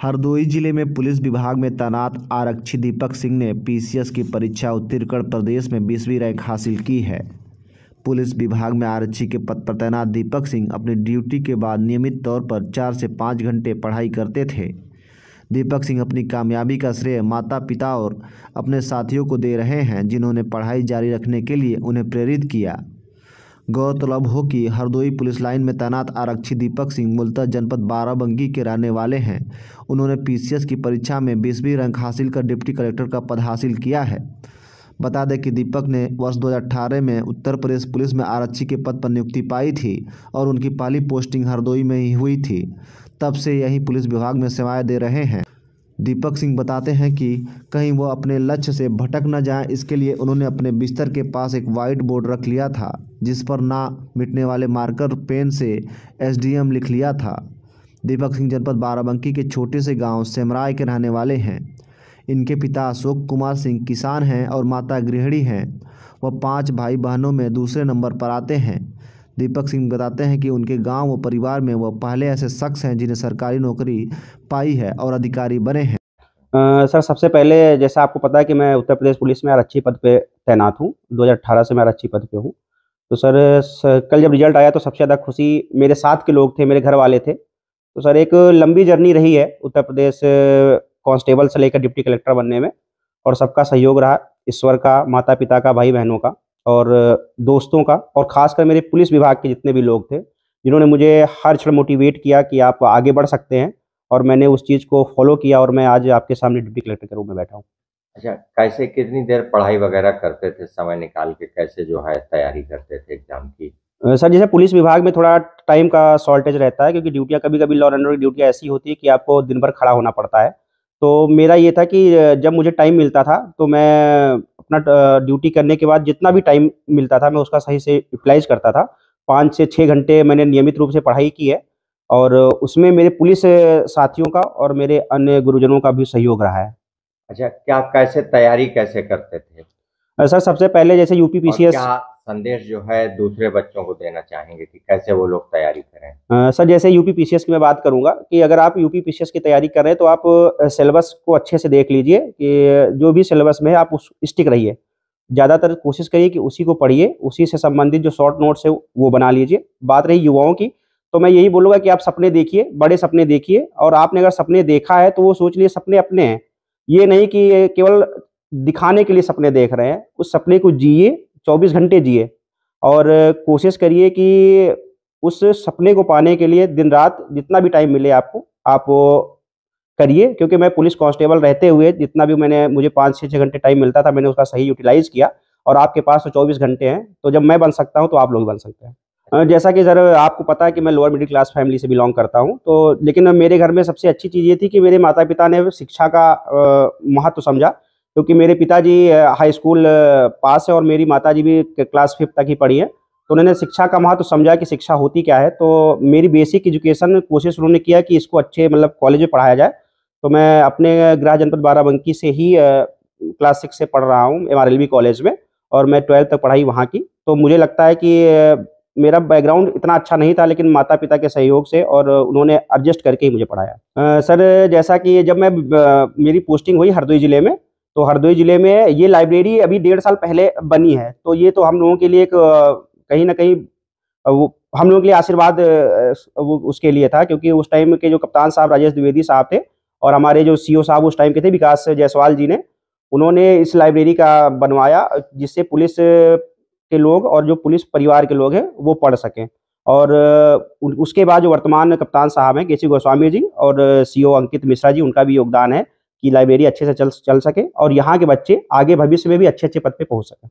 हरदोई जिले में पुलिस विभाग में तैनात आरक्षी दीपक सिंह ने पीसीएस की परीक्षा उत्तीर्ण कर प्रदेश में 20वीं रैंक हासिल की है। पुलिस विभाग में आरक्षी के पद पर तैनात दीपक सिंह अपनी ड्यूटी के बाद नियमित तौर पर 4 से 5 घंटे पढ़ाई करते थे। दीपक सिंह अपनी कामयाबी का श्रेय माता पिता और अपने साथियों को दे रहे हैं, जिन्होंने पढ़ाई जारी रखने के लिए उन्हें प्रेरित किया। गौरतलब हो कि हरदोई पुलिस लाइन में तैनात आरक्षी दीपक सिंह मूलतः जनपद बाराबंकी के रहने वाले हैं। उन्होंने पीसीएस की परीक्षा में 20वीं रैंक हासिल कर डिप्टी कलेक्टर का पद हासिल किया है। बता दें कि दीपक ने वर्ष 2018 में उत्तर प्रदेश पुलिस में आरक्षी के पद पर नियुक्ति पाई थी और उनकी पहली पोस्टिंग हरदोई में ही हुई थी। तब से यही पुलिस विभाग में सेवाएं दे रहे हैं। दीपक सिंह बताते हैं कि कहीं वो अपने लक्ष्य से भटक न जाएं, इसके लिए उन्होंने अपने बिस्तर के पास एक वाइट बोर्ड रख लिया था, जिस पर ना मिटने वाले मार्कर पेन से एसडीएम लिख लिया था। दीपक सिंह जनपद बाराबंकी के छोटे से गांव सेमराय के रहने वाले हैं। इनके पिता अशोक कुमार सिंह किसान हैं और माता गृहिणी हैं। वह 5 भाई बहनों में दूसरे नंबर पर आते हैं। दीपक सिंह बताते हैं कि उनके गांव व परिवार में वह पहले ऐसे शख्स हैं जिन्हें सरकारी नौकरी पाई है और अधिकारी बने हैं। सर, सबसे पहले जैसा आपको पता है कि मैं उत्तर प्रदेश पुलिस में आरक्षी पद पे तैनात हूँ। 2018 से मैं आरक्षी पद पे हूँ। तो सर कल जब रिजल्ट आया तो सबसे ज़्यादा खुशी मेरे साथ के लोग थे, मेरे घर वाले थे। तो सर एक लंबी जर्नी रही है उत्तर प्रदेश कांस्टेबल से लेकर डिप्टी कलेक्टर बनने में, और सबका सहयोग रहा, ईश्वर का, माता पिता का, भाई बहनों का और दोस्तों का, और ख़ासकर मेरे पुलिस विभाग के जितने भी लोग थे, जिन्होंने मुझे हर क्षण मोटिवेट किया कि आप आगे बढ़ सकते हैं, और मैंने उस चीज़ को फॉलो किया और मैं आज आपके सामने डिप्टी कलेक्टर के रूप में बैठा हूँ। अच्छा, कैसे कितनी देर पढ़ाई वगैरह करते थे, समय निकाल के कैसे जो है तैयारी करते थे एग्जाम की? सर, जैसे पुलिस विभाग में थोड़ा टाइम का शॉर्टेज रहता है, क्योंकि ड्यूटियाँ कभी-कभी लॉ एंड ऑर्डर की ड्यूटियाँ ऐसी होती है कि आपको दिन भर खड़ा होना पड़ता है। तो मेरा ये था कि जब मुझे टाइम मिलता था तो मैं अपना ड्यूटी करने के बाद जितना भी टाइम मिलता था मैं उसका सही से यूटिलाइज़ करता था। 5 से 6 घंटे मैंने नियमित रूप से पढ़ाई की है, और उसमें मेरे पुलिस साथियों का और मेरे अन्य गुरुजनों का भी सहयोग रहा है। अच्छा, क्या कैसे तैयारी कैसे करते थे? सर, सबसे पहले जैसे यूपी और पीसीएस क्या संदेश जो है दूसरे बच्चों को देना चाहेंगे कि कैसे वो लोग तैयारी करें? सर, जैसे यूपी पीसीएस की मैं बात करूंगा कि अगर आप यूपी पीसीएस की तैयारी कर रहे हैं तो आप सिलेबस को अच्छे से देख लीजिए कि जो भी सिलेबस में है आप उस स्टिक रहिए। ज़्यादातर कोशिश करिए कि उसी को पढ़िए, उसी से संबंधित जो शॉर्ट नोट्स है वो बना लीजिए। बात रही युवाओं की, तो मैं यही बोलूँगा कि आप सपने देखिए, बड़े सपने देखिए, और आपने अगर सपने देखा है तो वो सोच लिए सपने अपने हैं। ये नहीं कि केवल दिखाने के लिए सपने देख रहे हैं, उस सपने को जिए, 24 घंटे जिए, और कोशिश करिए कि उस सपने को पाने के लिए दिन रात जितना भी टाइम मिले आपको, आप वो करिए। क्योंकि मैं पुलिस कांस्टेबल रहते हुए जितना भी मुझे 5 से 6 घंटे टाइम मिलता था, मैंने उसका सही यूटिलाइज़ किया, और आपके पास तो 24 घंटे हैं, तो जब मैं बन सकता हूँ तो आप लोग भी बन सकते हैं। जैसा कि सर आपको पता है कि मैं लोअर मिडिल क्लास फैमिली से बिलॉन्ग करता हूँ, तो लेकिन मेरे घर में सबसे अच्छी चीज़ ये थी कि मेरे माता-पिता ने शिक्षा का महत्व समझा, क्योंकि मेरे पिताजी हाई स्कूल पास है और मेरी माताजी भी क्लास 5th तक ही पढ़ी हैं। तो उन्होंने शिक्षा का महत्व समझा कि शिक्षा होती क्या है। तो मेरी बेसिक एजुकेशन कोशिश उन्होंने किया कि इसको अच्छे मतलब कॉलेज में पढ़ाया जाए। तो मैं अपने गृह जनपद बाराबंकी से ही क्लास 6 से पढ़ रहा हूँ MRLB कॉलेज में, और मैं 12th तक पढ़ाई वहाँ की। तो मुझे लगता है कि मेरा बैकग्राउंड इतना अच्छा नहीं था, लेकिन माता-पिता के सहयोग से और उन्होंने एडजस्ट करके ही मुझे पढ़ाया। सर, जैसा कि जब मैं मेरी पोस्टिंग हुई हरदोई ज़िले में, तो हरदोई ज़िले में ये लाइब्रेरी अभी 1.5 साल पहले बनी है। तो ये तो हम लोगों के लिए एक कहीं न कहीं वो हम लोगों के लिए आशीर्वाद वो उसके लिए था, क्योंकि उस टाइम के जो कप्तान साहब राजेश द्विवेदी साहब थे, और हमारे जो सीओ साहब उस टाइम के थे विकास जायसवाल जी ने, उन्होंने इस लाइब्रेरी का बनवाया, जिससे पुलिस के लोग और जो पुलिस परिवार के लोग हैं वो पढ़ सकें। और उसके बाद जो वर्तमान कप्तान साहब हैं केसी गोस्वामी जी और सीओ अंकित मिश्रा जी, उनका भी योगदान है कि लाइब्रेरी अच्छे से चल सके और यहाँ के बच्चे आगे भविष्य में भी अच्छे-अच्छे पद पे पहुँच सकें।